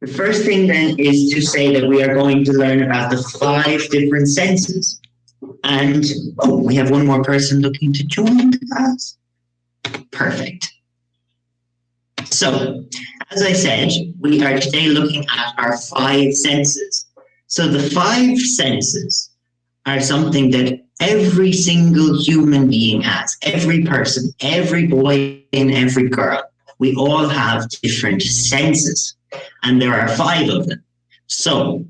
The first thing then is to say that we are going to learn about the 5 different senses. And, we have one more person looking to join the class. Perfect. So, as I said, we are today looking at our 5 senses. So the 5 senses are something that every single human being has. Every person, every boy and every girl. We all have different senses. And there are 5 of them. So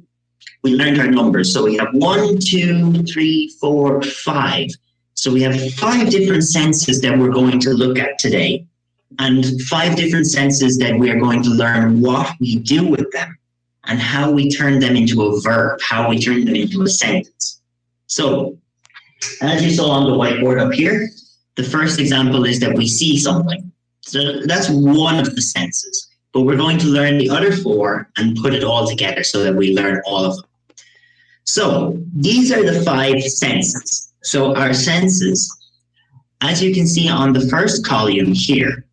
we learned our numbers. So we have 1, 2, 3, 4, 5. So we have 5 different senses that we're going to look at today. And 5 different senses that we are going to learn what we do with them and how we turn them into a verb, how we turn them into a sentence. So, as you saw on the whiteboard up here, the first example is that we see something. So that's one of the senses. But we're going to learn the other 4 and put it all together so that we learn all of them. So these are the 5 senses. So our senses, as you can see on the first column here,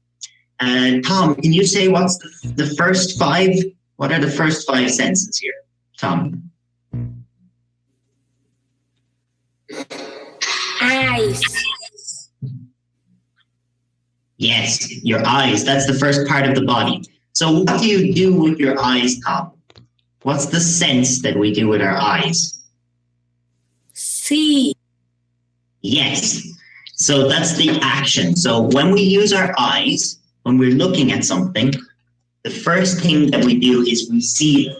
Tom, can you say what's the first 5? What are the first 5 senses here, Tom? Eyes. Yes, your eyes. That's the first part of the body. So what do you do with your eyes, Tom? What's the sense that we do with our eyes? See. Yes. So that's the action. So when we use our eyes, when we're looking at something, the first thing that we do is we see it.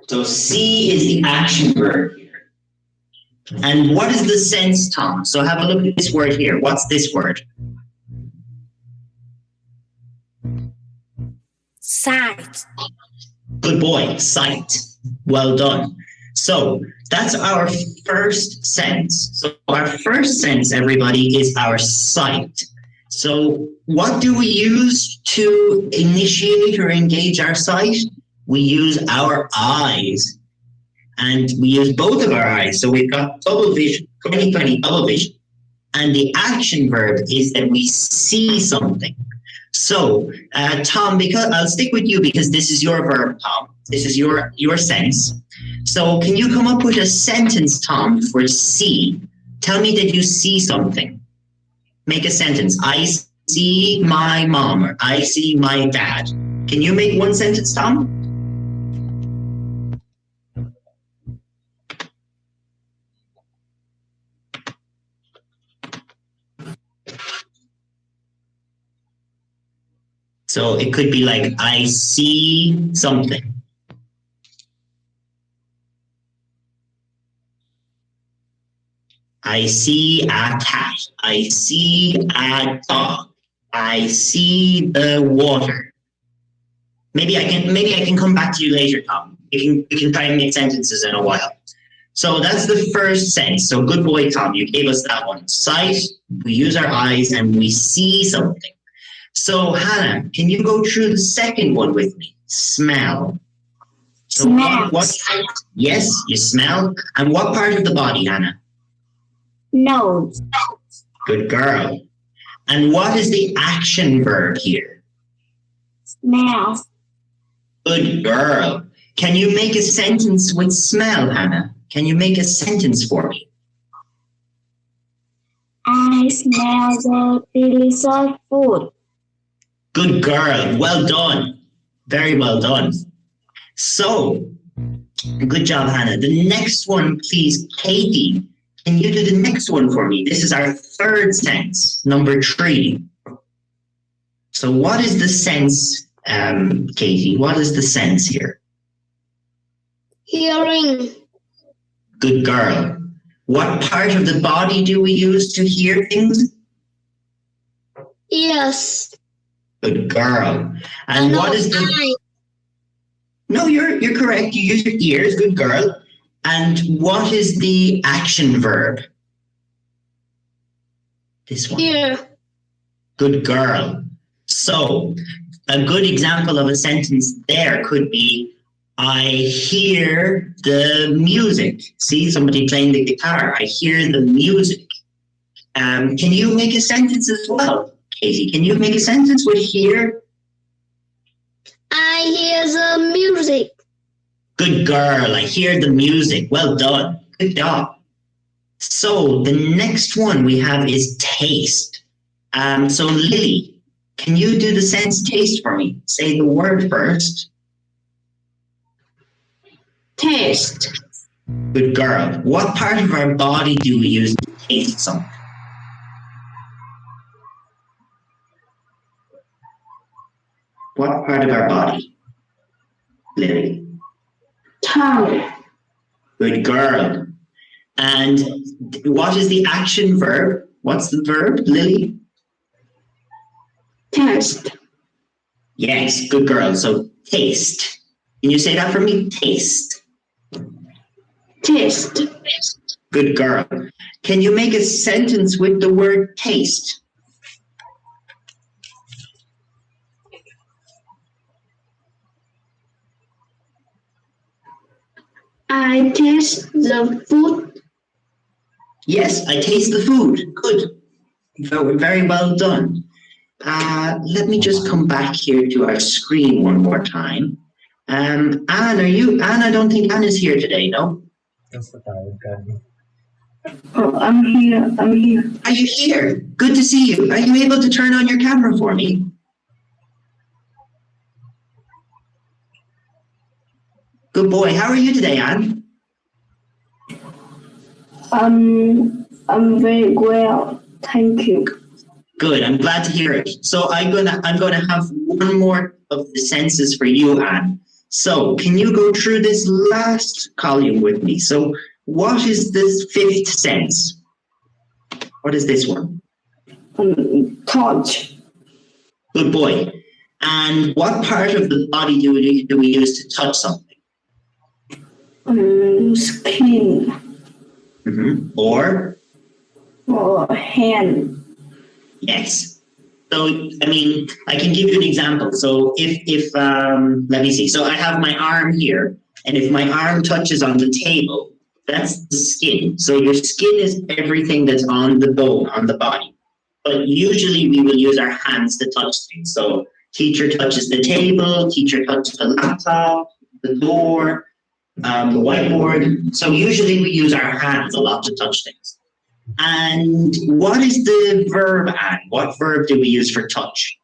So see is the action verb here. And what is the sense, Tom? So have a look at this word here. What's this word? Sight. Good boy, sight. Well done. So that's our first sense. So our first sense, everybody, is our sight. So what do we use to initiate or engage our sight? We use our eyes. And we use both of our eyes. So we've got double vision, 20/20 double vision. And the action verb is that we see something. So, Tom, because I'll stick with you because this is your verb, Tom. This is your sense. So can you come up with a sentence, Tom, for see? Tell me that you see something. Make a sentence. I see my mom, or I see my dad. Can you make one sentence, Tom? So it could be like, I see something. I see a cat. I see a dog. I see the water. Maybe I can come back to you later, Tom. We can try and make sentences in a while. So that's the first sense. So good boy, Tom. You gave us that one. Sight, we use our eyes and we see something. So Hannah, can you go through the second one with me? Smell. So what? Yes, you smell. And what part of the body, Hannah? Nose. Good girl. And what is the action verb here? Smell. Good girl. Can you make a sentence with smell, Hannah? Can you make a sentence for me? I smell the delicious food. Good girl. Well done. Very well done. So, good job, Hannah. The next one, please, Katie. Can you do the next one for me? This is our third sense, number 3. So what is the sense, Katie? What is the sense here? Hearing. Good girl. What part of the body do we use to hear things? Ears. Good girl. And what is the... No, you're correct. You use your ears. Good girl. And what is the action verb? This one. Hear. Good girl. So a good example of a sentence there could be, I hear the music. See somebody playing the guitar. I hear the music. Can you make a sentence as well, Katie? Can you make a sentence with hear? hear the music. Good girl, I hear the music. Well done. Good job. So the next one we have is taste. So Lily, can you do the sense taste for me? Say the word first. Taste. Good girl. What part of our body do we use to taste something? What part of our body? Lily. Tongue. Good girl. And what is the action verb? What's the verb, Lily? Taste. Yes, good girl. So taste. Can you say that for me? Taste. Taste. Good girl. Can you make a sentence with the word taste? I taste the food. Yes, I taste the food. Good. Very well done. Let me just come back here to our screen one more time. Anne, Anne, I don't think Anne is here today, no? Oh, I'm here. Are you here? Good to see you. Are you able to turn on your camera for me? Good boy. How are you today, Anne? I'm very well. Thank you. Good. I'm glad to hear it. So I'm gonna have one more of the senses for you, Anne. So can you go through this last column with me? So what is this fifth sense? What is this one? Touch. Good boy. And what part of the body do we use to touch something? Skin. Or hand. yes. So I mean, I can give you an example. So if let me see. So I have my arm here, and if my arm touches on the table, that's the skin. So your skin is everything that's on the bone, on the body. But usually we will use our hands to touch things. So teacher touches the table, teacher touches the laptop, the door, the whiteboard. So usually we use our hands a lot to touch things. And what is the verb, Anne? What verb do we use for touch?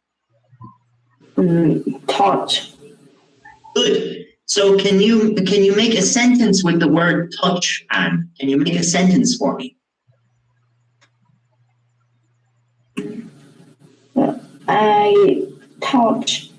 Touch. Good. So can you make a sentence with the word touch, Anne? Can you make a sentence for me? I touch.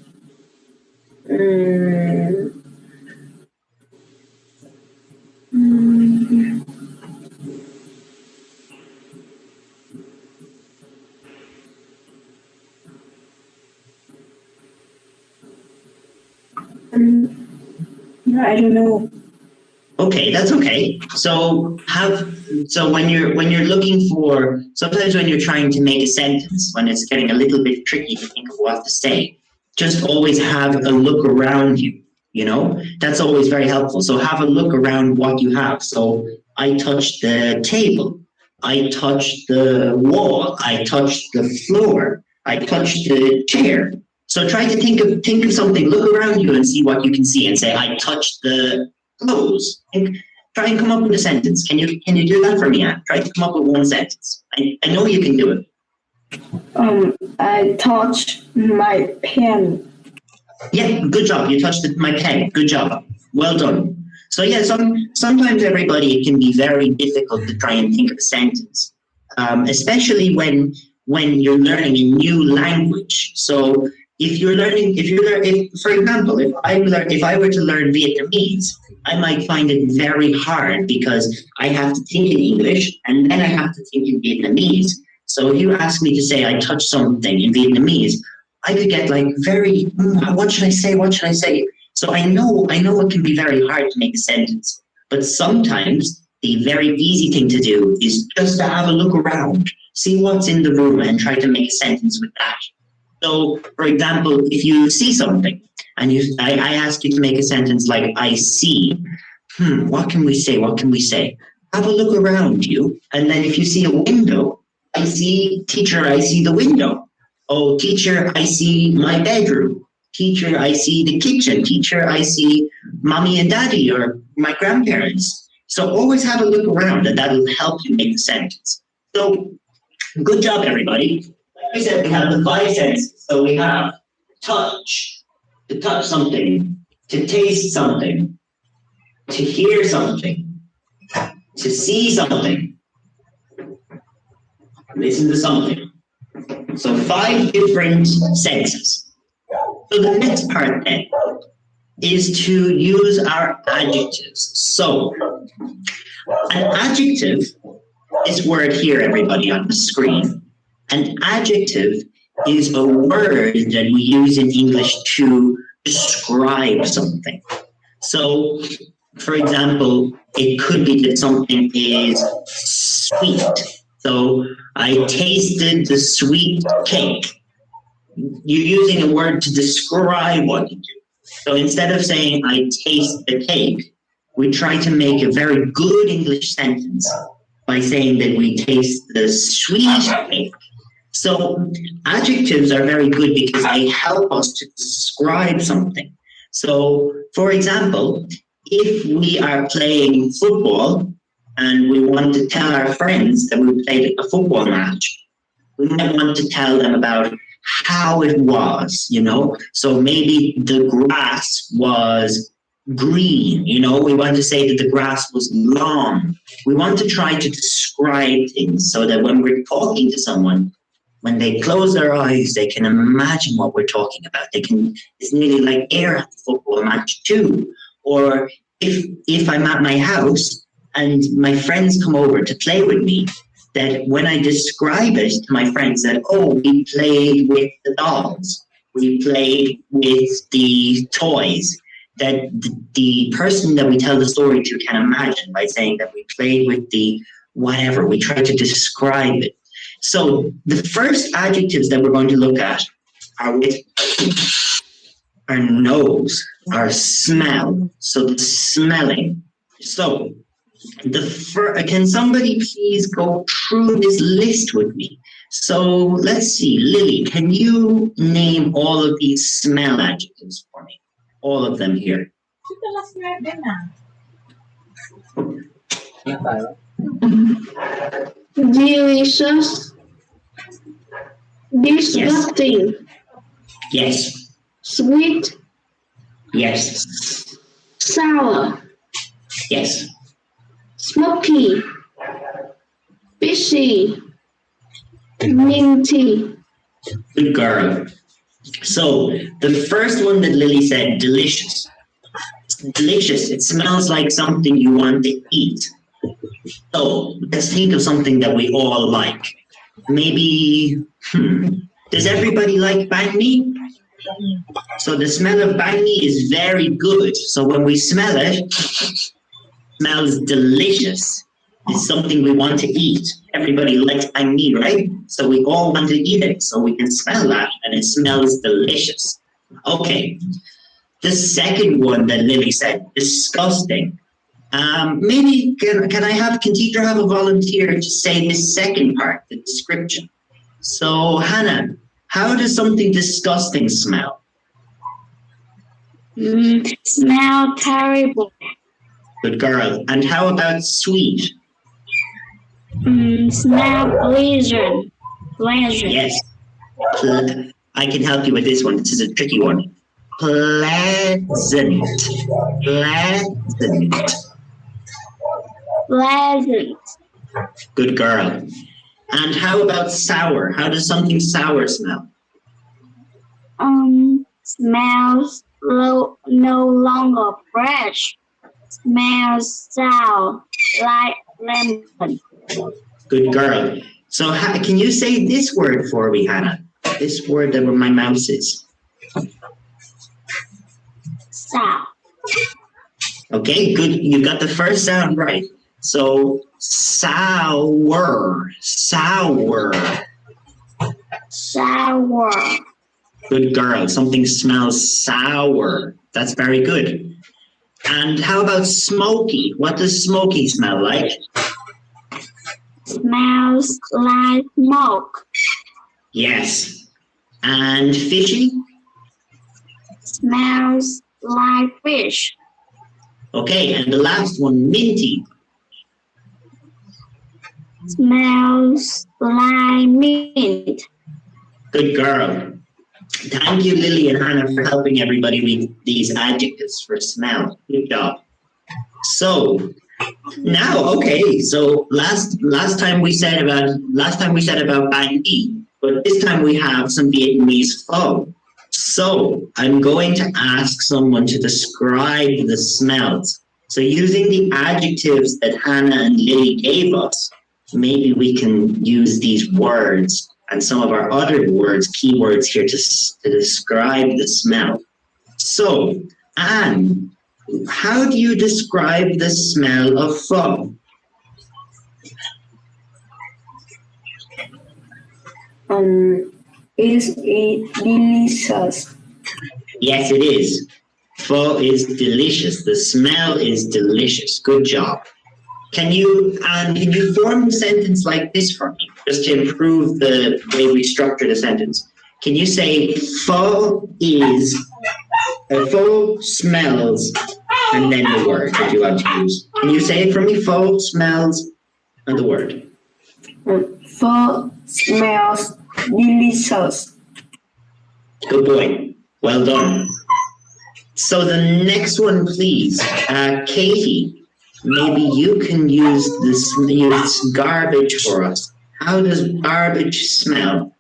I don't know. Okay, that's okay. So when you're looking for, sometimes when you're trying to make a sentence, when it's getting a little bit tricky to think of what to say, just always have a look around you, you know? That's always very helpful. So have a look around what you have. So I touched the table, I touched the wall, I touched the floor, I touched the chair. So try to think of something, look around you and see what you can see and say, I touched the clothes. Try and come up with a sentence. Can you do that for me, Anne? Try to come up with one sentence. I know you can do it. I touched my pen. Yeah, good job. You touched my pen. Good job. Well done. So yeah, sometimes everybody, it can be very difficult to try and think of a sentence, especially when you're learning a new language. So for example, if I were to learn Vietnamese, I might find it very hard because I have to think in English and then I have to think in Vietnamese. So if you ask me to say I touched something in Vietnamese, I could get like what should I say? What should I say? So I know it can be very hard to make a sentence, but sometimes the very easy thing to do is just to have a look around, see what's in the room and try to make a sentence with that. So, for example, if you see something and I ask you to make a sentence like, I see, what can we say? What can we say? Have a look around you. And then if you see a window, I see, teacher, I see the window. Oh, teacher, I see my bedroom. Teacher, I see the kitchen. Teacher, I see mommy and daddy or my grandparents. So always have a look around, and that'll help you make the sentence. So good job, everybody. Like I said, we have the 5 senses. So we have touch, to touch something, to taste something, to hear something, to see something, listen to something. So 5 different senses. So the next part then is to use our adjectives. So an adjective, this word here, everybody on the screen, an adjective is a word that we use in English to describe something. So, for example, it could be that something is sweet. So I tasted the sweet cake. You're using a word to describe what you do. So instead of saying I taste the cake, we try to make a very good English sentence by saying that we taste the sweet cake. So adjectives are very good because they help us to describe something. So, for example, if we are playing football and we want to tell our friends that we played a football match, we might want to tell them about how it was, So maybe the grass was green, we want to say that the grass was long. We want to try to describe things so that when we're talking to someone, when they close their eyes, they can imagine what we're talking about. It's nearly like air at the football match too. Or if I'm at my house and my friends come over to play with me, that when I describe it to my friends that, we played with the dolls, we played with the toys, that the person that we tell the story to can imagine by saying that we played with the whatever, we try to describe it. So the first adjectives that we're going to look at are with our nose, our smell, so the smelling. So can somebody please go through this list with me? So let's see, Lily, can you name all of these smell adjectives for me? All of them here. Delicious. Disgusting. Yes. Sweet. Yes. Sour. Yes. Smoky. Fishy. Minty. Good girl. So the first one that Lily said, delicious. Delicious. It smells like something you want to eat. So let's think of something that we all like. Maybe, does everybody like banh mi? So the smell of banh mi is very good. So when we smell it smells delicious. It's something we want to eat. Everybody likes banh mi, right? So we all want to eat it. So we can smell that and it smells delicious. Okay. The second one that Lily said, disgusting. Maybe can teacher have a volunteer to say the second part, the description? So Hannah, how does something disgusting smell? Smell terrible. Good girl. And how about sweet? Smell pleasant. Yes. I can help you with this one. This is a tricky one. Pleasant. Pleasant. Good girl. And how about sour? How does something sour smell? Smells no longer fresh. Smells sour, like lemon. Good girl. So can you say this word for me, Hannah? This word that where my mouse is. Sour. Okay, good. You got the first sound right. So sour. Good girl. Something smells sour. That's very good. And how about smoky? What does smoky smell like? Smells like smoke. Yes. And fishy? Smells like fish. Okay, and the last one, minty. Smells like mint. Good girl. Thank you, Lily and Hannah, for helping everybody with these adjectives for smell. Good job. So now, okay. So last time we said about banh mi, but this time we have some Vietnamese pho. So I'm going to ask someone to describe the smells. So using the adjectives that Hannah and Lily gave us, maybe we can use these words and some of our other words, keywords here to describe the smell. So, Anne, how do you describe the smell of pho? Is it delicious? Yes, it is. Pho is delicious. The smell is delicious. Good job. Can you form a sentence like this for me, just to improve the way we structure the sentence? Can you say pho smells, and then the word that you want to use? Can you say it for me? Pho smells, and the word. Pho smells delicious. Good boy. Well done. So the next one, please, Katie. Maybe you can use garbage for us. How does garbage smell?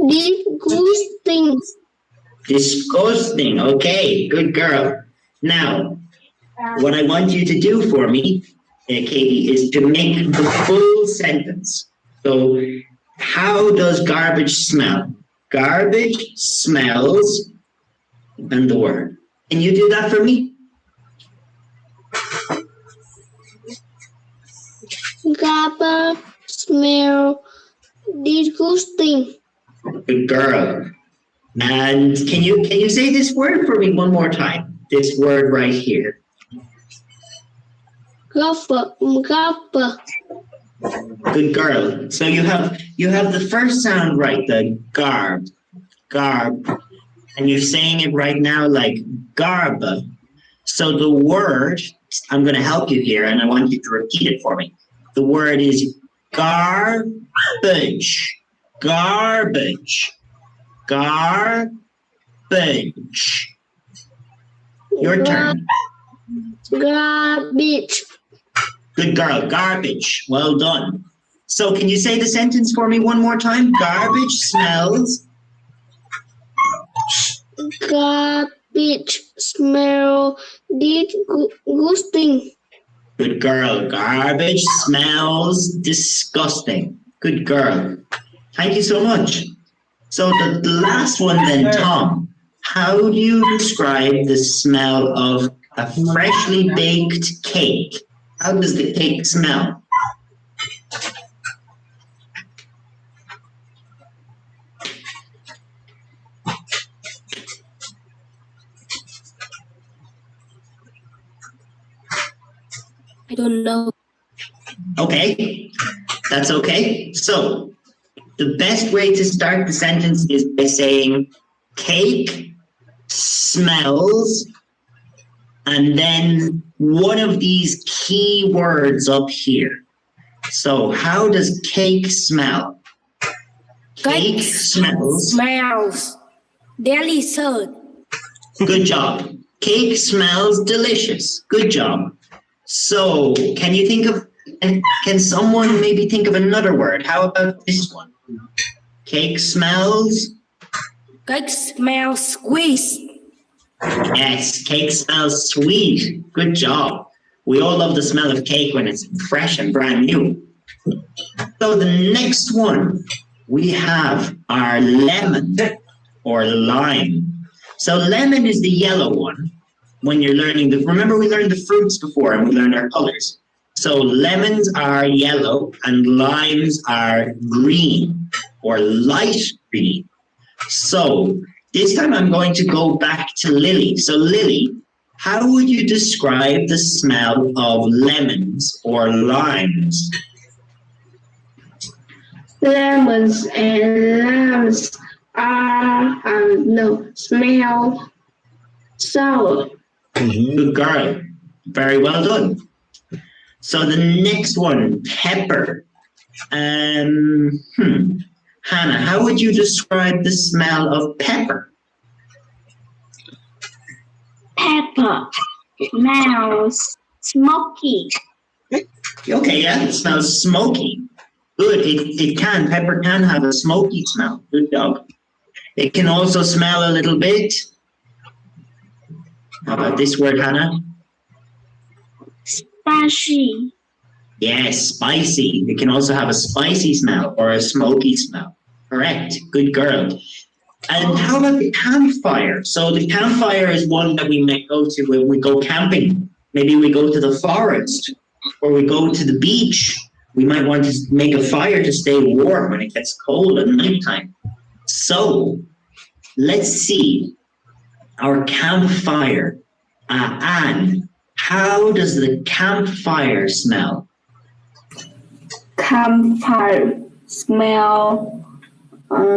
Disgusting. Disgusting. Okay, good girl. Now, what I want you to do for me, Katie, is to make the full sentence. So, how does garbage smell? Garbage smells, and the word. Can you do that for me? Garbage smell disgusting. Good girl. And can you say this word for me one more time? This word right here. Garbage. Good girl. So you have the first sound right, the garb, and you're saying it right now like garb. So the word, I'm going to help you here, and I want you to repeat it for me. The word is garbage. Garbage. Garbage. Your turn. Garbage. Good girl. Garbage. Well done. So can you say the sentence for me one more time? Garbage smells. Garbage smell disgusting. Good girl. Garbage smells disgusting. Good girl. Thank you so much. So the last one then, Tom. How do you describe the smell of a freshly baked cake? How does the cake smell? I don't know. Okay, that's okay. So the best way to start the sentence is by saying cake smells, and then one of these key words up here. So how does cake smell? Cake smells. Smells delicious. Good job. Cake smells delicious. Good job. So can someone maybe think of another word? How about this one? Cake smells? Cake smells sweet. Yes, cake smells sweet. Good job. We all love the smell of cake when it's fresh and brand new. So the next one, we have our lemon or lime. So lemon is the yellow one. When you're learning remember we learned the fruits before and we learned our colors. So lemons are yellow and limes are green or light green. So this time I'm going to go back to Lily. So Lily, how would you describe the smell of lemons or limes? Lemons and limes No, smell sour. Good girl. Very well done. So the next one, pepper. Hannah, how would you describe the smell of pepper? Pepper smells smoky. Okay, yeah, it smells smoky. Good. Pepper can have a smoky smell. Good job. It can also smell a little bit. How about this word, Hannah? Spicy. Yes, spicy. It can also have a spicy smell or a smoky smell. Correct. Good girl. And how about the campfire? So the campfire is one that we might go to when we go camping. Maybe we go to the forest or we go to the beach. We might want to make a fire to stay warm when it gets cold at nighttime. So let's see our campfire. Anne, how does the campfire smell? Campfire smell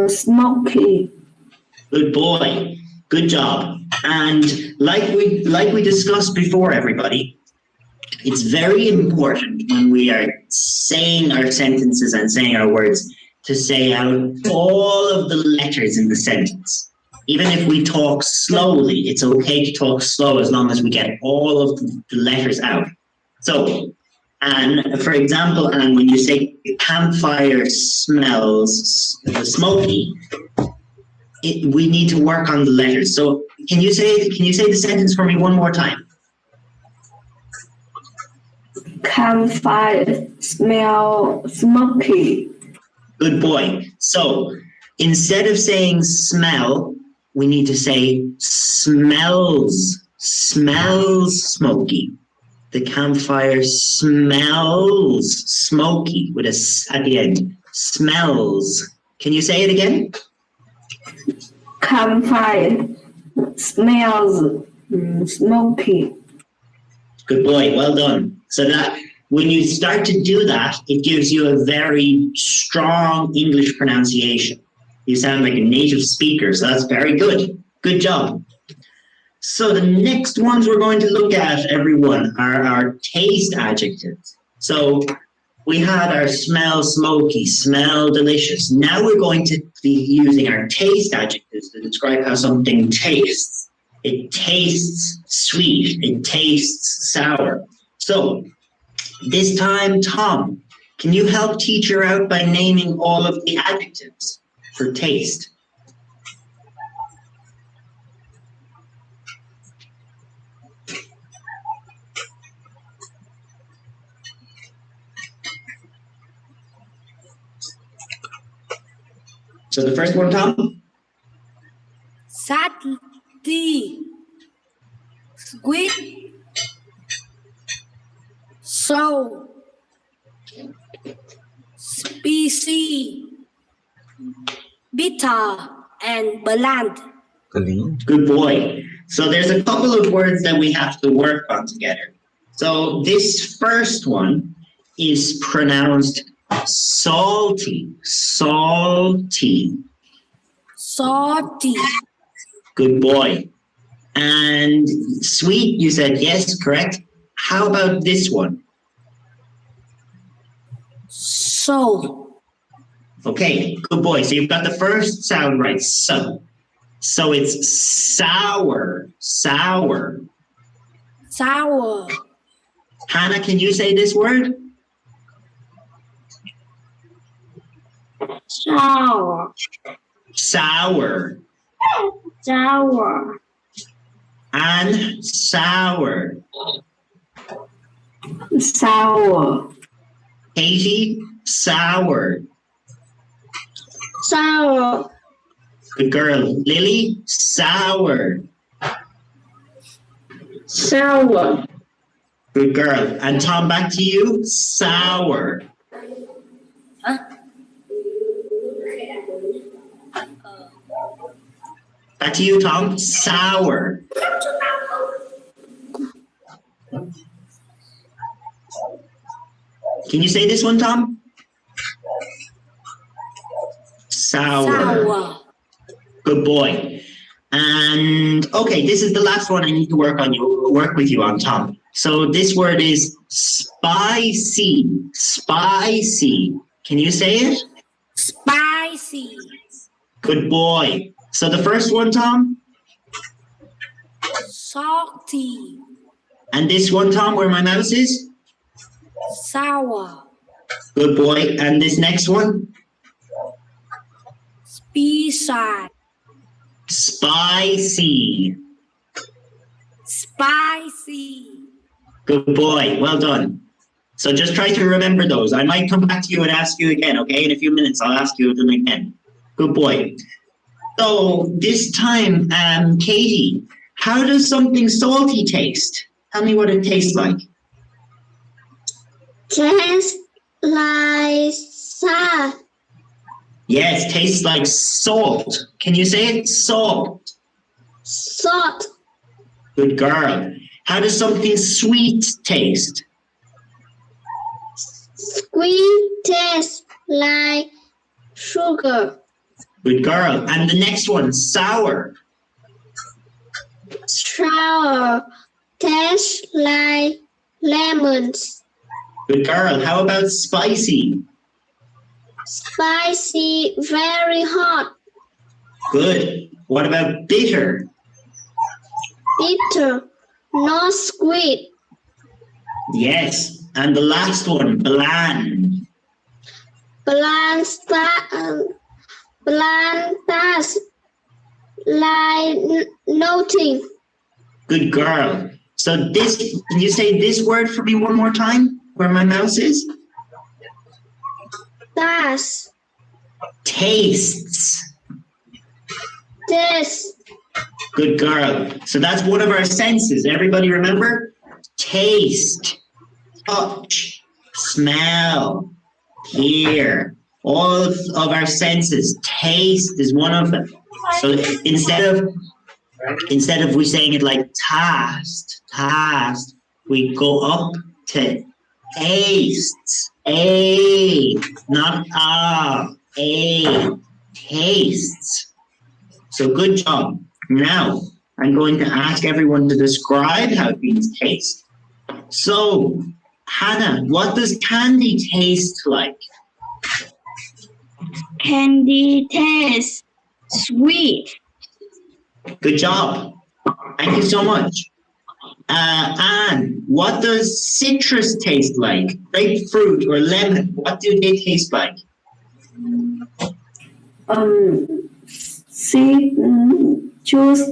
smoky. Good boy. Good job. And like we discussed before, everybody, it's very important when we are saying our sentences and saying our words to say out all of the letters in the sentence. Even if we talk slowly, it's okay to talk slow as long as we get all of the letters out. So, and for example, and when you say campfire smells smoky, we need to work on the letters. So can you say the sentence for me one more time? Campfire smell smoky. Good boy. So instead of saying smell, we need to say smells smoky. The campfire smells smoky with a s at the end. Smells. Can you say it again? Campfire smells smoky. Good boy, well done. So that when you start to do that, it gives you a very strong English pronunciation. You sound like a native speaker, so that's very good. Good job. So the next ones we're going to look at, everyone, are our taste adjectives. So we had our smell smoky, smell delicious. Now we're going to be using our taste adjectives to describe how something tastes. It tastes sweet. It tastes sour. So this time, Tom, can you help teacher out by naming all of the adjectives for taste? So the first one, Tom? Salty. Sweet. Sour. Spicy. Bitter. And bland. Good boy. So there's a couple of words that we have to work on together. So this first one is pronounced salty. Salty. Salty. Good boy. And sweet, you said yes, correct. How about this one? So. Okay, good boy. So you've got the first sound right, so. So it's sour, sour. Sour. Hannah, can you say this word? Sour. Sour. Sour. And sour. Sour. Katie, sour. Sour. Good girl. Lily, sour. Sour. Good girl. And Tom, back to you. Sour. Huh? Back to you, Tom. Sour. Can you say this one, Tom? Sour. Sour. Good boy. And okay, this is the last one I need to work with you on, Tom. So this word is spicy. Spicy. Can you say it? Spicy. Good boy. So the first one, Tom? Salty. And this one, Tom, where my mouse is? Sour. Good boy. And this next one? Spicy. Spicy. Spicy. Good boy. Well done. So just try to remember those. I might come back to you and ask you again, okay? In a few minutes, I'll ask you them again. Good boy. So this time, Katie, how does something salty taste? Tell me what it tastes like. Tastes like salt. Yes, tastes like salt. Can you say it? Salt. Salt. Good girl. How does something sweet taste? Sweet tastes like sugar. Good girl. And the next one, sour. Sour tastes like lemons. Good girl. How about spicy? Spicy, very hot. Good. What about bitter? Bitter, not sweet. Yes. And the last one, bland. Bland tastes like nothing. Good girl. So this, can you say this word for me one more time? Where my mouse is? That's Tastes. this. Good girl. So that's one of our senses. Everybody remember? Taste, touch, smell, hear. All of our senses. Taste is one of them. So instead of we saying it like taste, we go up to tastes. A, not a, tastes. So good job. Now, I'm going to ask everyone to describe how things taste. So, Hannah, what does candy taste like? Candy tastes sweet. Good job. Thank you so much. Anne, what does citrus taste like? Grapefruit or lemon, what do they taste like? Citrus,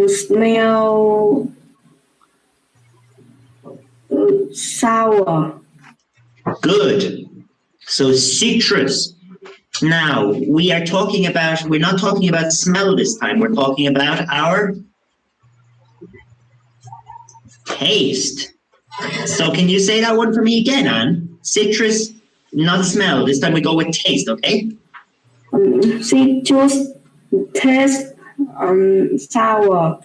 smell sour. Good. So citrus. Now, we're not talking about smell this time. We're talking about our taste. So can you say that one for me again, Anne? Citrus, not smell. This time we go with taste, okay? Citrus taste sour.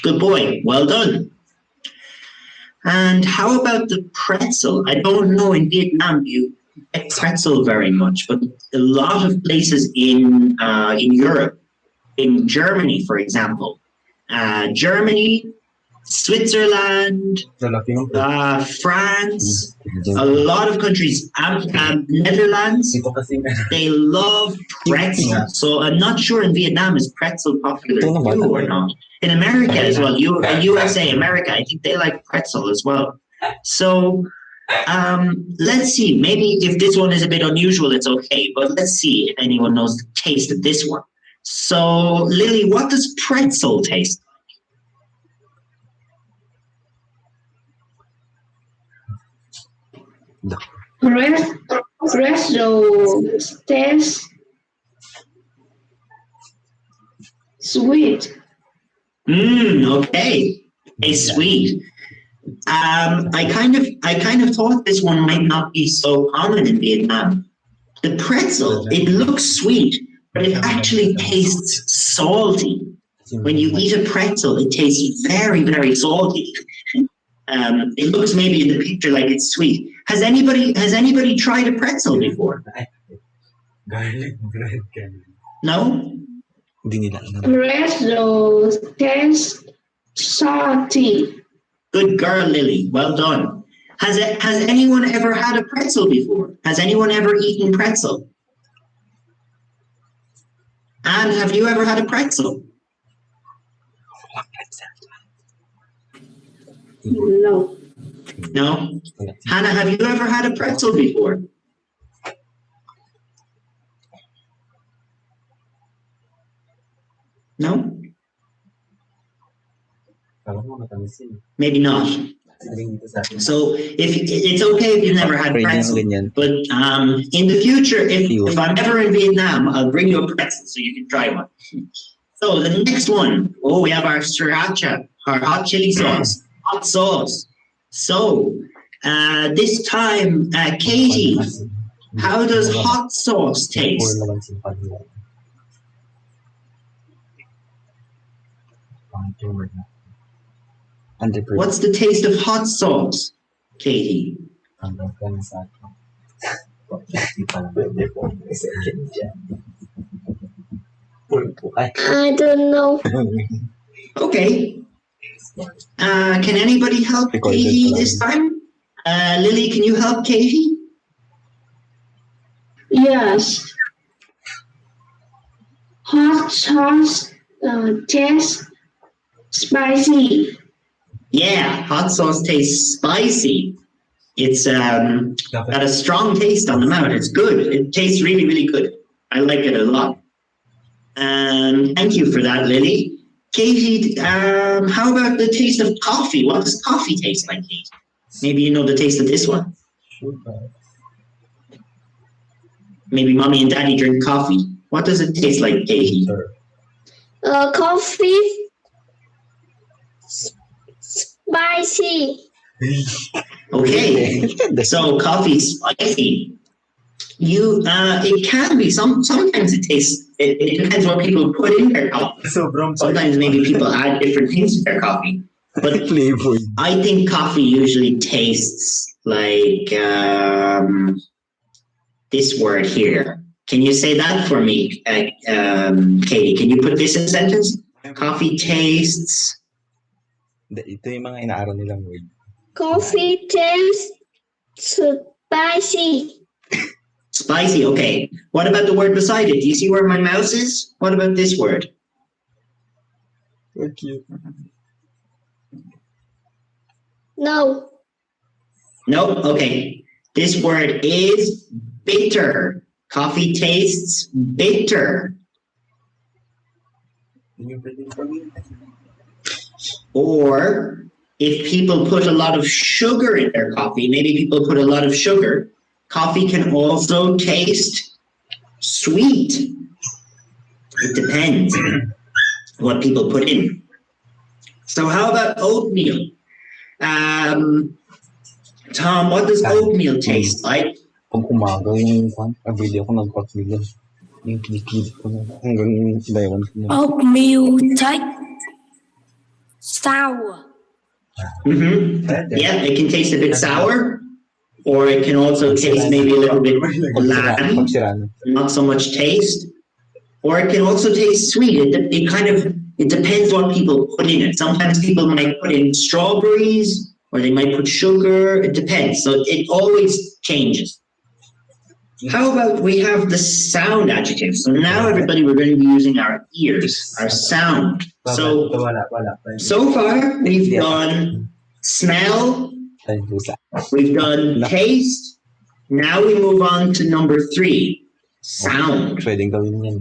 Good boy. Well done. And how about the pretzel? I don't know in Vietnam you get pretzel very much, but a lot of places in Europe, in Germany, for example, Germany, Switzerland, France, a lot of countries, Netherlands, they love pretzel. So I'm not sure in Vietnam is pretzel popular too or not. In America as well, USA, America, I think they like pretzel as well. So let's see, maybe if this one is a bit unusual, it's okay, but let's see if anyone knows the taste of this one. So Lily, what does pretzel taste? Pretzel tastes sweet. Okay. It's sweet. I kind of thought this one might not be so common in Vietnam. The pretzel, it looks sweet, but it actually tastes salty. When you eat a pretzel, it tastes very, very salty. It looks maybe in the picture like it's sweet. Has anybody tried a pretzel before? Garlic bread. No? Pretzel tastes salty. Good girl, Lily. Well done. Has anyone ever had a pretzel before? Has anyone ever eaten pretzel? And have you ever had a pretzel? No. No? Hannah, have you ever had a pretzel before? No? Maybe not. So if it's okay if you've never had pretzel, but in the future, if I'm ever in Vietnam, I'll bring you a pretzel so you can try one. So the next one, we have our sriracha, our hot chili sauce, hot sauce. So this time, Katie, how does hot sauce taste? What's the taste of hot sauce, Katie? I don't know. Okay. Can anybody help Katie this time? Lily, can you help Katie? Yes. Hot sauce tastes spicy. Yeah, hot sauce tastes spicy. It's got a strong taste on the mouth. It's good. It tastes really, really good. I like it a lot. Thank you for that, Lily. Katie, how about the taste of coffee? What does coffee taste like, Katie? Maybe you know the taste of this one. Maybe mommy and daddy drink coffee. What does it taste like, Katie? Coffee spicy. Okay, so coffee's spicy. It can be sometimes it tastes. It depends what people put in their coffee. Sometimes maybe people add different things to their coffee. But I think coffee usually tastes like this word here. Can you say that for me, Katie? Can you put this in a sentence? Coffee tastes. Ito yung mga inaaraw nilang word. Coffee tastes spicy. Spicy, okay. What about the word beside it? Do you see where my mouse is? What about this word? Thank you. No. No? Okay. This word is bitter. Coffee tastes bitter. Or if people put a lot of sugar in their coffee, maybe people put a lot of sugar, coffee can also taste sweet. It depends what people put in. So how about oatmeal? Tom, what does oatmeal taste like? Pag umaga yung video ko nagpapili. Yung kinikid ko na hanggang dayawan ko na. Oatmeal tastes sour. Mm-hmm. Yeah, it can taste a bit sour, or it can also taste maybe a little bit bland, not so much taste, or it can also taste sweet. It depends what people put in it. Sometimes people might put in strawberries, or they might put sugar. It depends. So it always changes. How about we have the sound adjectives? So now, everybody, we're going to be using our ears, our sound. So far, we've done smell, we've done taste. Now we move on to number 3, sound.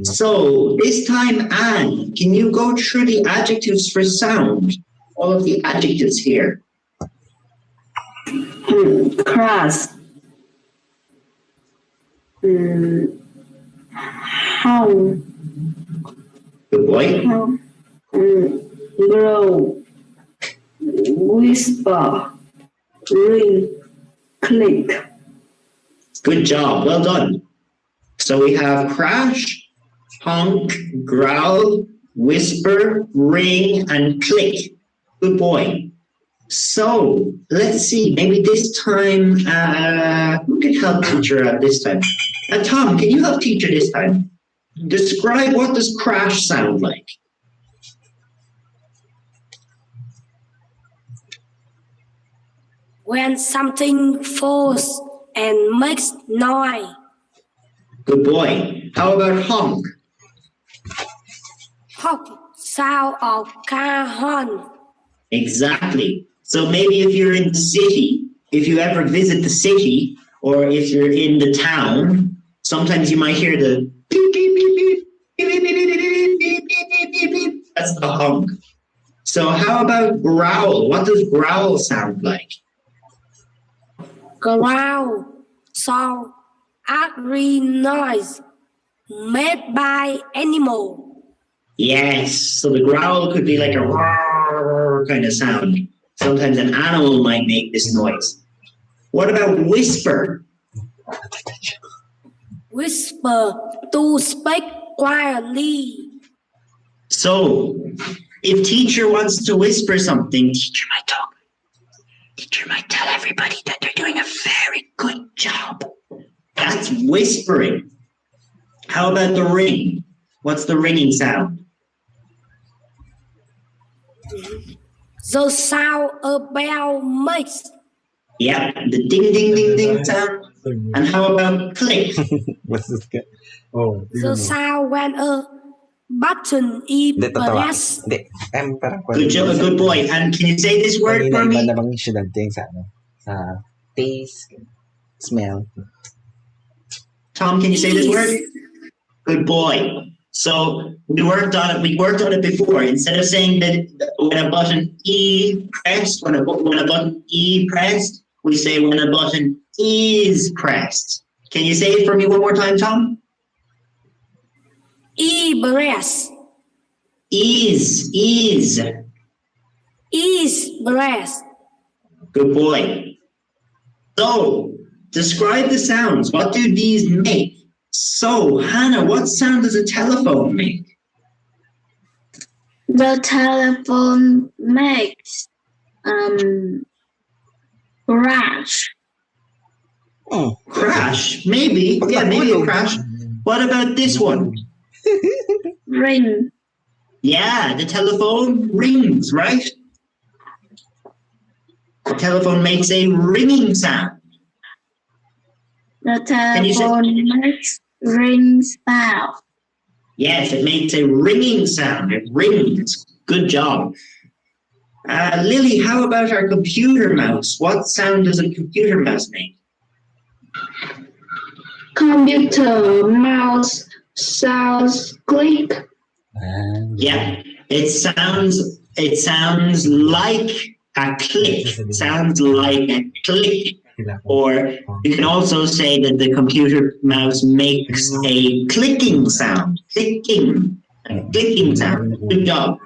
So this time, Anne, can you go through the adjectives for sound? All of the adjectives here. Class. How. Good boy. Grow. Whisper. Ring. Click. Good job. Well done. So we have crash, honk, growl, whisper, ring, and click. Good boy. So let's see. Maybe this time, who can help teacher out this time? Tom, can you help teacher this time? Describe what does crash sound like? When something falls and makes noise. Good boy. How about honk? Honk, sound of car horn. Exactly. So maybe if you're in the city, if you ever visit the city, or if you're in the town, sometimes you might hear the beep, beep, beep, beep, beep, beep, beep, beep, beep, beep, beep, beep, beep. That's the honk. So how about growl? What does growl sound like? Growl, sound, angry noise made by animal. Yes. So the growl could be like a roar kind of sound. Sometimes an animal might make this noise. What about whisper? Whisper, to speak quietly. So if teacher wants to whisper something, teacher might talk. Teacher might tell everybody that they're doing a very good job. That's whispering. How about the ring? What's the ringing sound? The sound a bell makes. Yeah, the ding, ding, ding, ding sound. And how about click? What's this guy? Oh, The sound when a button is Hindi, tatawa. pressed. Hindi. Parang Good job, good boy. And can you say this word for Kanina, iba me? namang estudyante yung sa ano? Sa taste, smell. Tom, can you say this word? Good boy. So we worked on it before. Instead of saying that when a button E pressed, when a button E pressed, we say when a button is pressed. Can you say it for me one more time, Tom? Breast. Is. Is breast. Good boy. So describe the sounds. What do these make? So, Hannah, what sound does a telephone make? The telephone makes crash. Oh. Crash, maybe. Yeah, maybe a crash. What about this one? Ring. Yeah, the telephone rings, right? The telephone makes a ringing sound. The telephone makes ring sound. Yes, it makes a ringing sound. It rings. Good job. Lily, how about our computer mouse? What sound does a computer mouse make? Computer mouse sounds click. Yeah, it sounds like a click. Sounds like a click. Or you can also say that the computer mouse makes a clicking sound. Clicking. A clicking sound. Good job.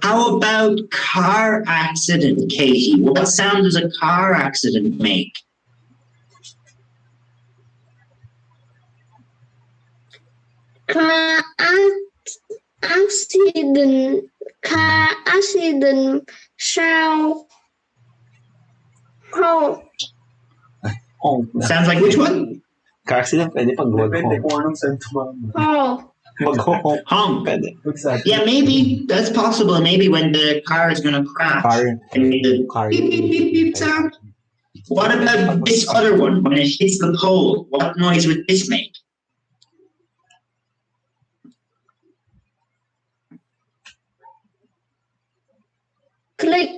How about car accident, Katie? What sound does a car accident make? Car accident sound. Sounds like which one? Car accident, pwede pag Depende kung anong sentiment mo. Mag-honk. Honk. Pwede. Exactly. Yeah, maybe that's possible. Maybe when the car is going to crash. And the beep, beep, beep, beep sound. What about this other one? When it hits the pole, what noise would this make? Click.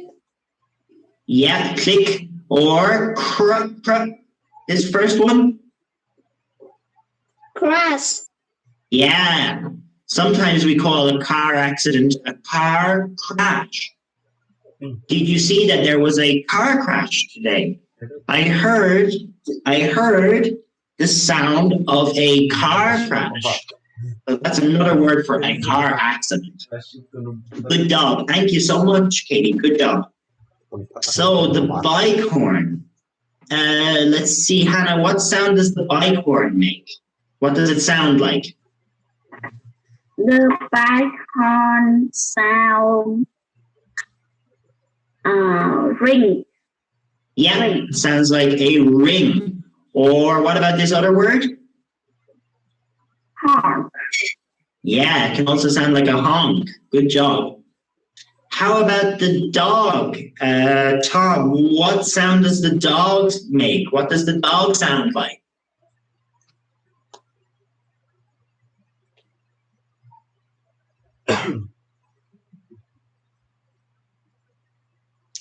Yeah, click or crack. This first one? Crash. Yeah. Sometimes we call a car accident a car crash. Did you see that there was a car crash today? I heard the sound of a car crash. That's another word for a car accident. Good job. Thank you so much, Katie. Good job. So the bike horn. Let's see, Hannah, what sound does the bike horn make? What does it sound like? The bike horn sound Ring. Yeah, Ring. sounds like a ring. Or what about this other word? Honk. Yeah, it can also sound like a honk. Good job. How about the dog? Tom, what sound does the dog make? What does the dog sound like?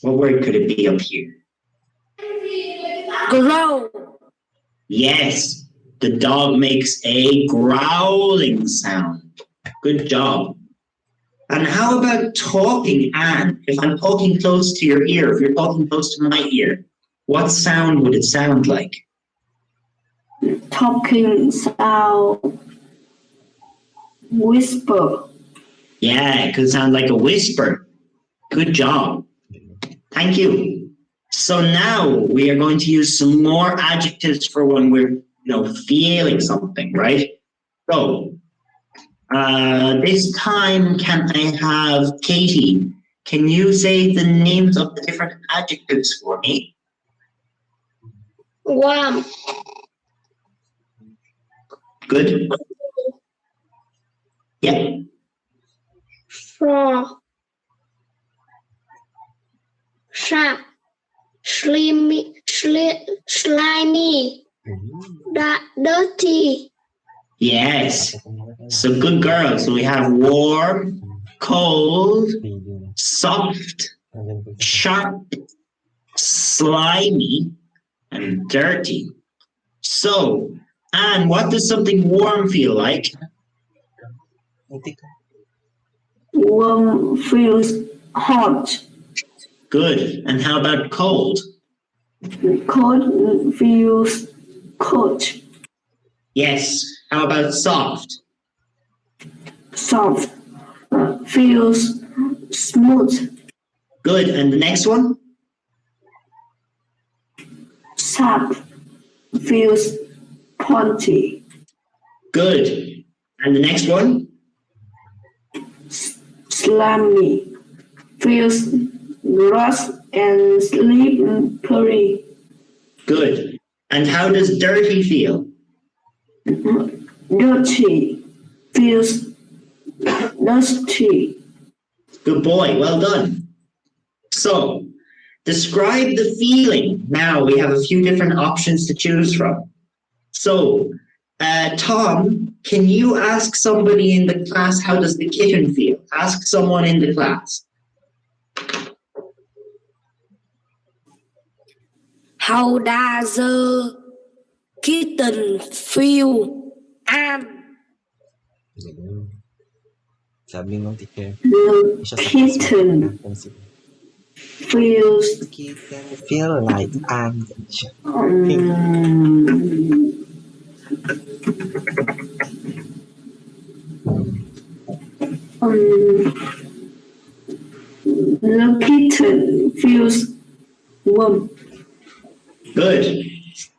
What word could it be up here? Growl. Yes, the dog makes a growling sound. Good job. And how about talking, Anne? If I'm talking close to your ear, if you're talking close to my ear, what sound would it sound like? Talking sound. Whisper. Yeah, it could sound like a whisper. Good job. Thank you. So now we are going to use some more adjectives for when we're feeling something, right? So this time, can I have Katie? Can you say the names of the different adjectives for me? Warm. Good. Yeah. Raw. Sharp. Slimy. Dirty. Yes. So good girl. So we have warm, cold, soft, sharp, slimy, and dirty. So, Anne, what does something warm feel like? Warm feels hot. Good. And how about cold? Cold feels cold. Yes. How about soft? Soft feels smooth. Good. And the next one? Sharp feels pointy. Good. And the next one? Slimy feels gross and slippery. Good. And how does dirty feel? Dirty feels dusty. Good boy. Well done. So, describe the feeling. Now we have a few different options to choose from. So, Tom, can you ask somebody in the class, how does the kitten feel? Ask someone in the class. How does the kitten feel? Sabi ng teacher, The kitten feels feel like the kitten feels warm. Good.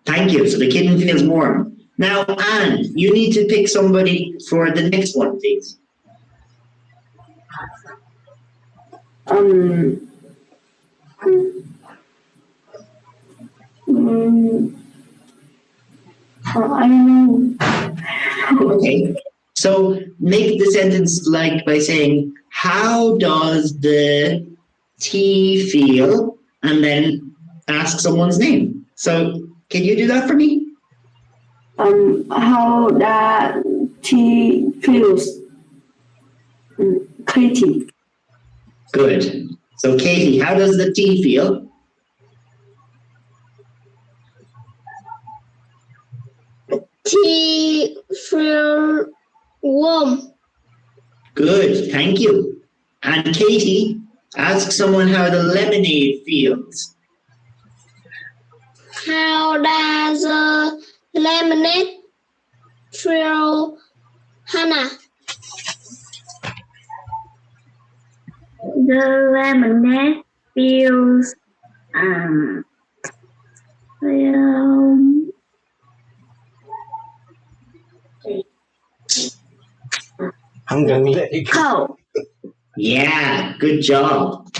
Thank you. So the kitten feels warm. Now, Anne, you need to pick somebody for the next one, please. I know. Okay. So make the sentence like by saying, how does the tea feel? And then ask someone's name. So can you do that for me? How that tea feels? Katie. Good. So Katie, how does the tea feel? Tea feels warm. Good, thank you. And Katie, ask someone how the lemonade feels. How does the lemonade feel, Hannah? The lemonade feels hanggang cold. Yeah, good job.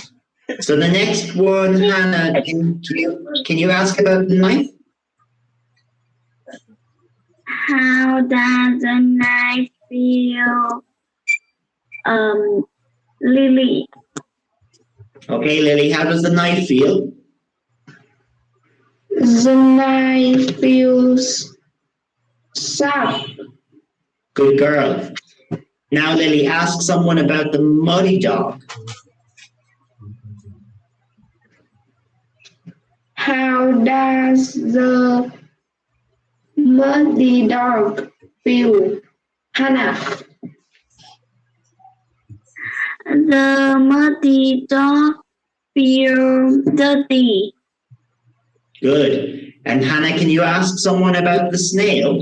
So the next one, Hannah, can you ask about the knife? How does the knife feel? Lily. Okay, Lily, how does the knife feel? The knife feels sharp. Good girl. Now, Lily, ask someone about the muddy dog. How does the muddy dog feel? Hannah. The muddy dog feels dirty. Good. And Hannah, can you ask someone about the snail?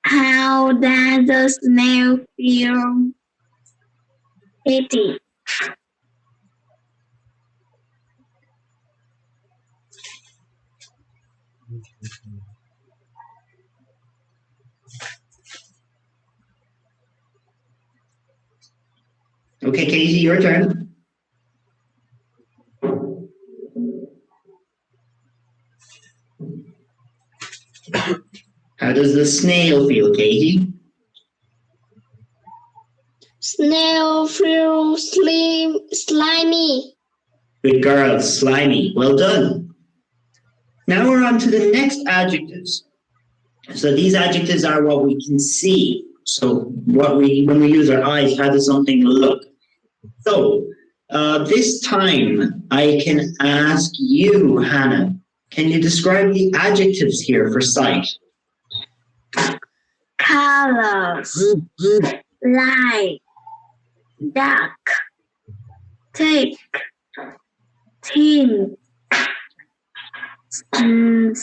How does the snail feel? Itchy. Okay, Casey, your turn. How does the snail feel, Katie? Snail feels slimy. Good girl, slimy. Well done. Now we're on to the next adjectives. So these adjectives are what we can see. So when we use our eyes, how does something look? So this time I can ask you, Hannah, can you describe the adjectives here for sight? Colors. Light. Dark. Thick. Thin. Shiny.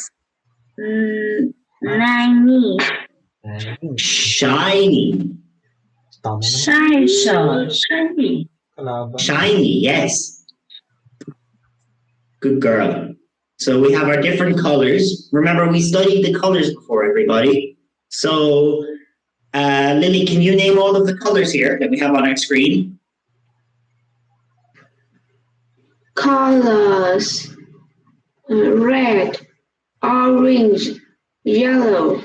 Shiny. Shiny. Shiny, yes. Good girl. So we have our different colors. Remember, we studied the colors before, everybody. So, Lily, can you name all of the colors here that we have on our screen? Colors. Red. Orange. Yellow.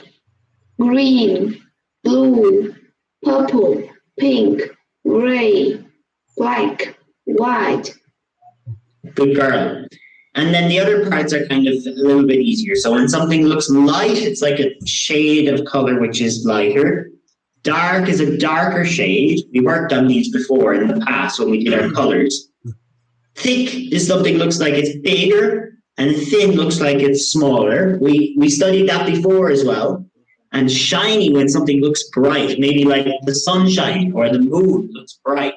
Green. Blue. Purple. Pink. Gray. Black. White. Good girl. And then the other parts are kind of a little bit easier. So when something looks light, it's like a shade of color which is lighter. Dark is a darker shade. We worked on these before in the past when we did our colors. Thick is something looks like it's bigger, and thin looks like it's smaller. We studied that before as well. And shiny when something looks bright, maybe like the sunshine or the moon looks bright,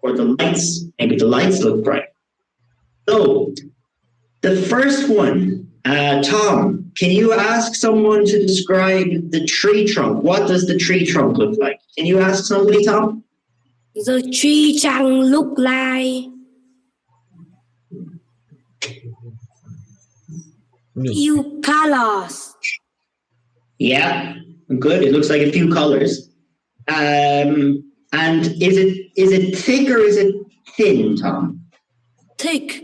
or the lights, maybe the lights look bright. So the first one, Tom, can you ask someone to describe the tree trunk? What does the tree trunk look like? Can you ask somebody, Tom? The tree trunk look like few colors. Yeah, good. It looks like a few colors. And is it thick or is it thin, Tom? Thick.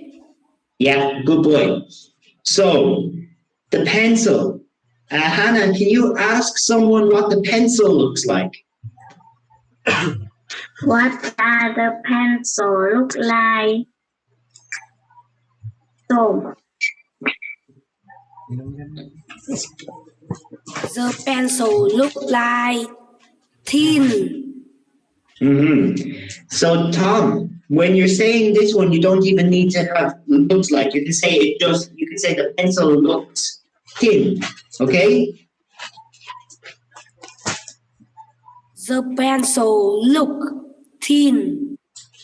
Yeah, good boy. So the pencil. Hannah, can you ask someone what the pencil looks like? What does the pencil look like? So, The pencil look like thin. So Tom, when you're saying this one, you don't even need to have looks like. You can say it just. You can say the pencil looks thin. Okay. The pencil look thin.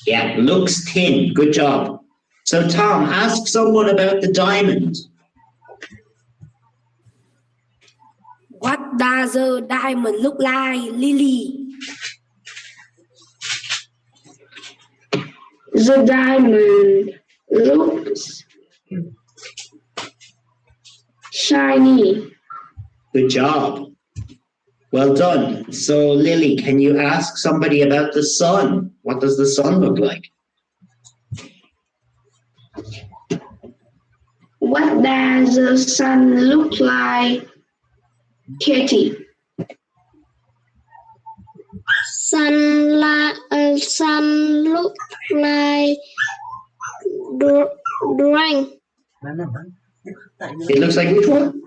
Yeah, looks thin. Good job. So Tom, ask someone about the diamond. What does the diamond look like, Lily? the diamond looks shiny. Good job. Well done. So, Lily, can you ask somebody about the sun? What does the sun look like? What does the sun look like, Katie? Sun look like drawing. It looks like which one?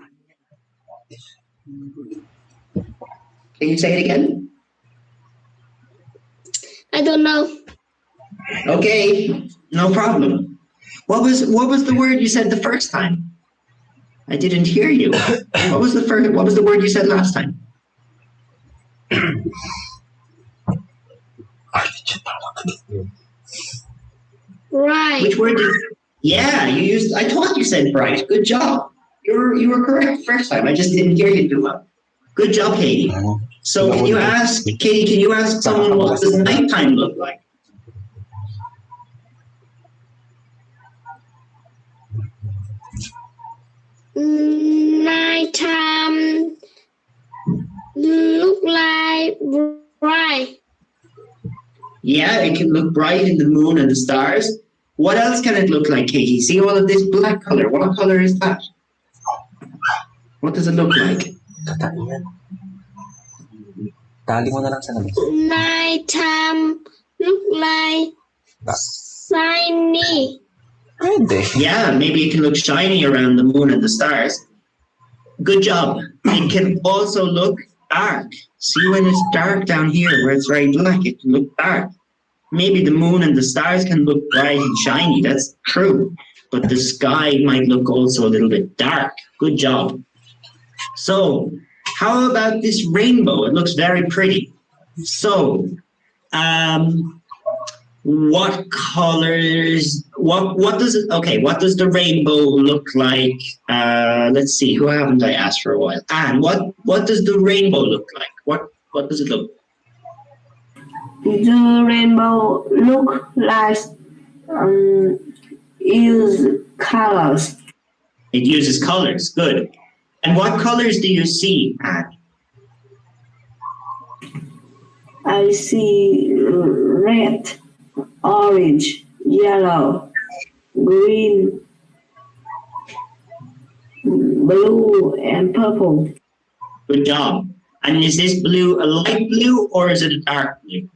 Can you say it again? I don't know. Okay, no problem. What was the word you said the first time? I didn't hear you. What was the word you said last time? Right. Which word did Yeah, you used I thought you said bright. Good job. You were correct first time. I just didn't hear you too well. Good job, Katie. So can you ask someone what does nighttime look like? Nighttime look like bright. Yeah, it can look bright in the moon and the stars. What else can it look like, Katie? See all of this black color. What color is that? What does it look like? Tali mo na lang sa labas. Nighttime look like shiny. Pwede. Yeah, maybe it can look shiny around the moon and the stars. Good job. It can also look dark. See when it's dark down here where it's very black, it can look dark. Maybe the moon and the stars can look bright and shiny. That's true. But the sky might look also a little bit dark. Good job. So, how about this rainbow? It looks very pretty. So, what colors? What does it? Okay, what does the rainbow look like? Let's see. Who haven't I asked for a while? Anne, what does the rainbow look like? What does it look? The rainbow look like use colors. It uses colors. Good. And what colors do you see, Anne? I see red, orange, yellow, green, blue, and purple. Good job. And is this blue a light blue or is it a dark blue?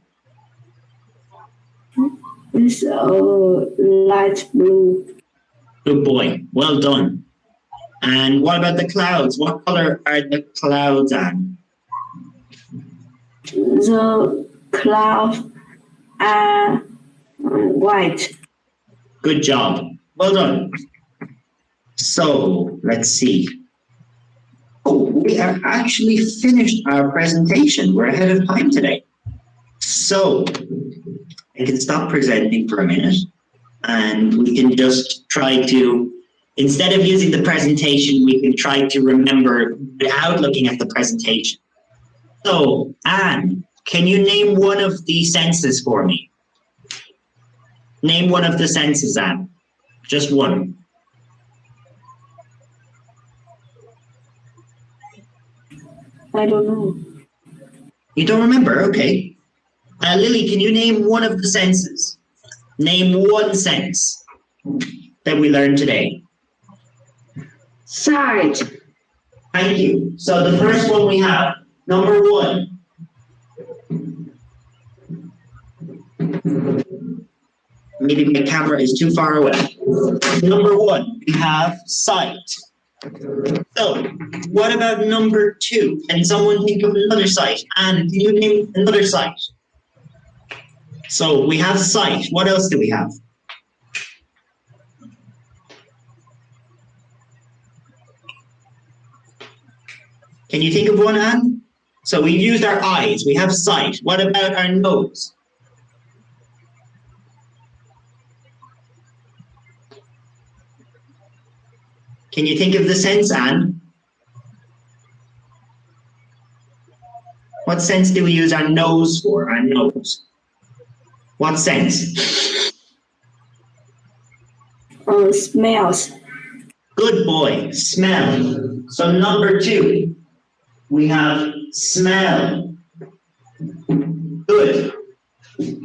It's light blue. Good boy. Well done. And what about the clouds? What color are the clouds, Anne? The clouds are white. Good job. Well done. So, let's see. Oh, we are actually finished our presentation. We're ahead of time today. So, I can stop presenting for a minute and we can just try to, instead of using the presentation, we can try to remember without looking at the presentation. So, Anne, can you name one of the senses for me? Name one of the senses, Anne. Just one. I don't know. You don't remember? Okay. Lily, can you name one of the senses? Name one sense that we learned today. Sight. Thank you. So the first one we have, number one. Maybe my camera is too far away. Number one, we have sight. So, what about number two? Can someone think of another sight? And can you name another sight? So, we have sight. What else do we have? Can you think of one, Anne? So, we've used our eyes. We have sight. What about our nose? Can you think of the sense, Anne? What sense do we use our nose for? Our nose. What sense? Smells. Good boy. Smell. So number two, we have Smell. Good.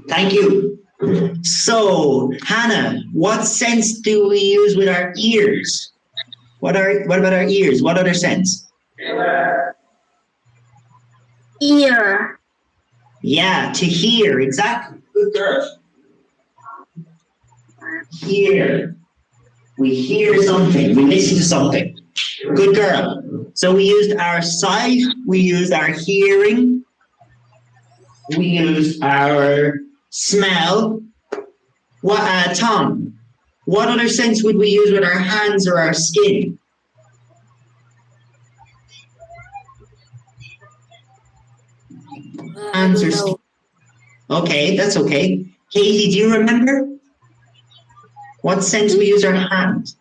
Thank you. So, Hannah, what sense do we use with our ears? What about our ears? What other sense? Ear. Yeah, to hear, exactly. Good girl. Hear. We hear something, we listen to something. Good girl. So we used our sight, we used our hearing, we used our smell. What, Tom, what other sense would we use with our hands or our skin? Hands or skin? Okay, that's okay. Katie, do you remember? What sense we use our hand?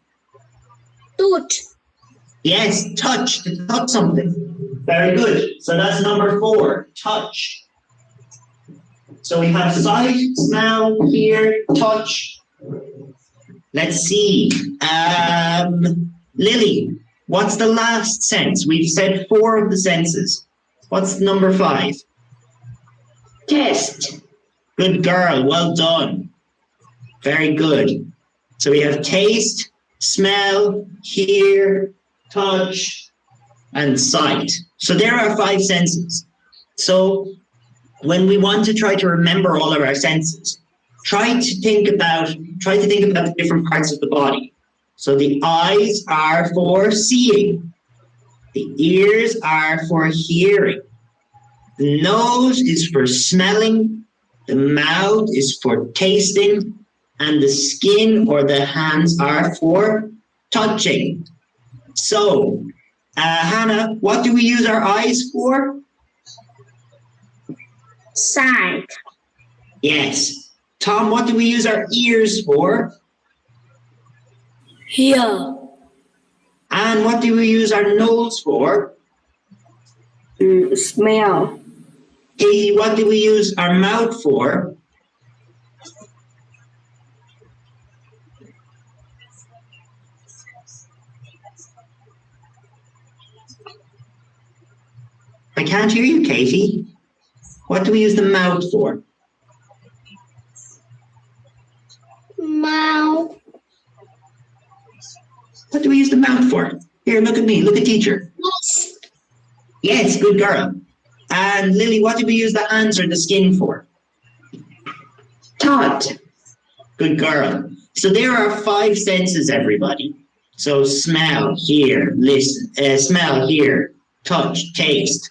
Touch. Yes, touch, to touch something. Very good. So that's number 4, touch. So we have sight, smell, hear, touch. Let's see. Lily, what's the last sense? We've said 4 of the senses. What's number 5? Taste. Good girl, well done. Very good. So we have taste, smell, hear, touch, and sight. So there are 5 senses. So when we want to try to remember all of our senses, try to think about the different parts of the body. So the eyes are for seeing. The ears are for hearing. The nose is for smelling. The mouth is for tasting. And the skin or the hands are for touching. So, Hannah, what do we use our eyes for? Sight. Yes. Tom, what do we use our ears for? Hear. And what do we use our nose for? Smell. Katie, what do we use our mouth for? I can't hear you, Katie. What do we use the mouth for? Mouth. What do we use the mouth for? Here, look at me. Look at teacher. Yes. Yes, good girl. And Lily, what do we use the hands or the skin for? Touch. Good girl. So there are 5 senses, everybody. So smell, hear, listen, smell, hear, touch, taste.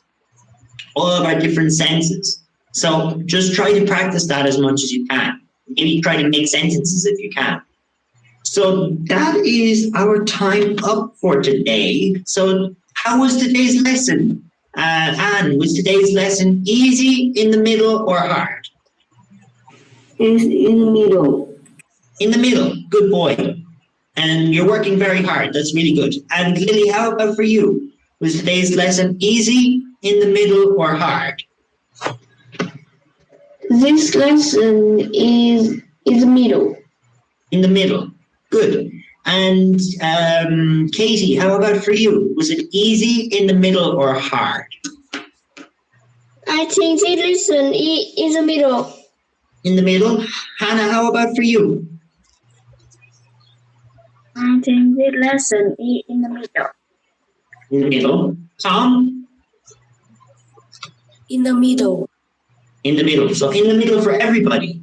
All of our different senses. So just try to practice that as much as you can. Maybe try to make sentences if you can. So that is our time up for today. So how was today's lesson? Anne, was today's lesson easy, in the middle, or hard? Is in the middle. In the middle, good boy. And you're working very hard, that's really good. And Lily, how about for you? Was today's lesson easy, in the middle, or hard? This lesson is in the middle. In the middle, good. And Katie, how about for you? Was it easy, in the middle, or hard? I think this lesson is in the middle. In the middle. Hannah, how about for you? I think this lesson is in the middle. In the middle. Tom? In the middle. In the middle. So in the middle for everybody.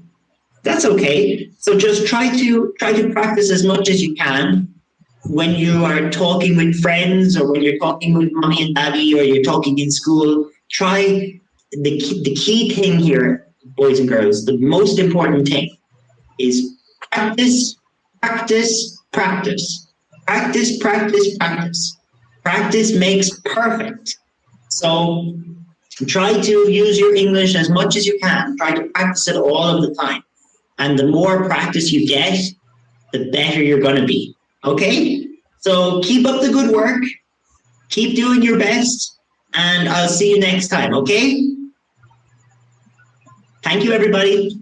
That's okay. So just try to practice as much as you can when you are talking with friends or when you're talking with mommy and daddy or you're talking in school. Try the key thing here, boys and girls, the most important thing is practice, practice, practice. Practice, practice, practice. Practice makes perfect. So try to use your English as much as you can. Try to practice it all of the time. And the more practice you get, the better you're going to be. Okay? So keep up the good work. Keep doing your best. And I'll see you next time. Okay? Thank you, everybody.